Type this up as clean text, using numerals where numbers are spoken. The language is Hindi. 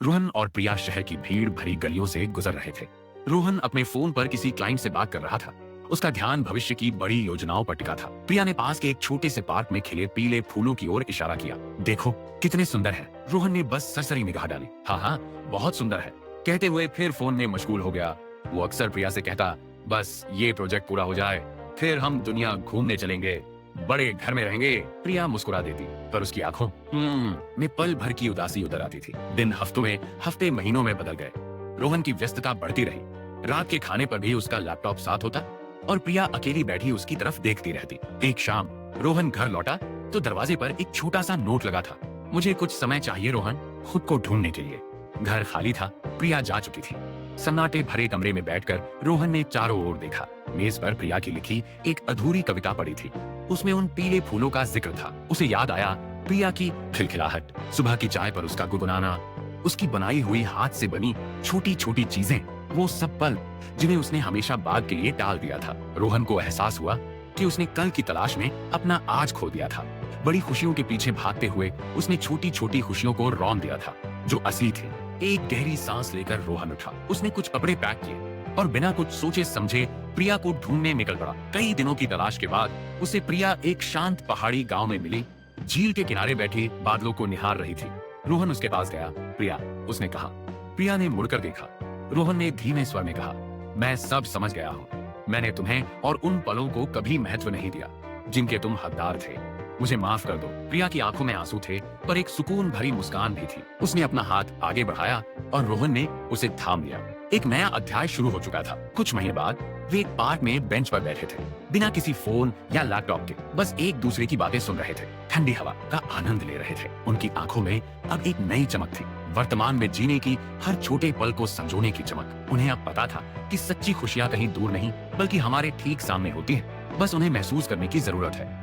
रोहन और प्रिया शहर की भीड़ भरी गलियों से गुजर रहे थे। रोहन अपने फोन पर किसी क्लाइंट से बात कर रहा था। उसका ध्यान भविष्य की बड़ी योजनाओं पर टिका था। प्रिया ने पास के एक छोटे से पार्क में खिले पीले फूलों की ओर इशारा किया। देखो कितने सुंदर है। रोहन ने बस सरसरी निगाह डाली। हाँ हाँ, बहुत सुंदर है, कहते हुए फिर फोन में मशगूल हो गया। वो अक्सर प्रिया से कहता, बस ये प्रोजेक्ट पूरा हो जाए, फिर हम दुनिया घूमने चलेंगे, बड़े घर में रहेंगे। प्रिया मुस्कुरा देती, पर उसकी आंखों में पल भर की उदासी उतर आती थी। दिन हफ्तों में, हफ्ते महीनों में बदल गए। रोहन की व्यस्तता बढ़ती रही। रात के खाने पर भी उसका लैपटॉप साथ होता और प्रिया अकेली बैठी उसकी तरफ देखती रहती। एक शाम रोहन घर लौटा तो दरवाजे पर एक छोटा सा नोट लगा था। मुझे कुछ समय चाहिए रोहन, खुद को ढूंढने के लिए। घर खाली था, प्रिया जा चुकी थी। सन्नाटे भरे कमरे में बैठकर रोहन ने चारों ओर देखा। मेज पर प्रिया की लिखी एक अधूरी कविता पड़ी थी। उसमें उन पीले फूलों का जिक्र था। उसे याद आया प्रिया की खिलखिलाहट, सुबह की चाय पर उसका गुनगुनाना, उसकी बनाई हुई हाथ से बनी छोटी छोटी चीजें, वो सब पल जिन्हें उसने हमेशा बाद के लिए टाल दिया था। रोहन को एहसास हुआ कि उसने कल की तलाश में अपना आज खो दिया था। बड़ी खुशियों के पीछे भागते हुए उसने छोटी छोटी खुशियों को रौंद दिया था जो असली थे। एक गहरी सांस लेकर रोहन उठा। उसने कुछ कपड़े पैक किए और बिना कुछ सोचे समझे प्रिया को ढूंढने निकल पड़ा। कई दिनों की तलाश के बाद उसे प्रिया एक शांत पहाड़ी गांव में मिली। झील के किनारे बैठी बादलों को निहार रही थी। रोहन उसके पास गया। प्रिया, उसने कहा। प्रिया ने मुड़कर देखा। रोहन ने धीमे स्वर में कहा, मैं सब समझ गया हूँ। मैंने तुम्हें और उन पलों को कभी महत्व नहीं दिया जिनके तुम हकदार थे। मुझे माफ कर दो। प्रिया की आंखों में आंसू थे, पर एक सुकून भरी मुस्कान भी थी। उसने अपना हाथ आगे बढ़ाया और रोहन ने उसे थाम लिया। एक नया अध्याय शुरू हो चुका था। कुछ महीने बाद वे एक पार्क में बेंच पर बैठे थे, बिना किसी फोन या लैपटॉप के, बस एक दूसरे की बातें सुन रहे थे, ठंडी हवा का आनंद ले रहे थे। उनकी आंखों में अब एक नई चमक थी, वर्तमान में जीने की, हर छोटे पल को संजोने की चमक। उन्हें अब पता था कि सच्ची खुशियां कहीं दूर नहीं, बल्कि हमारे ठीक सामने होती हैं, बस उन्हें महसूस करने की जरूरत है।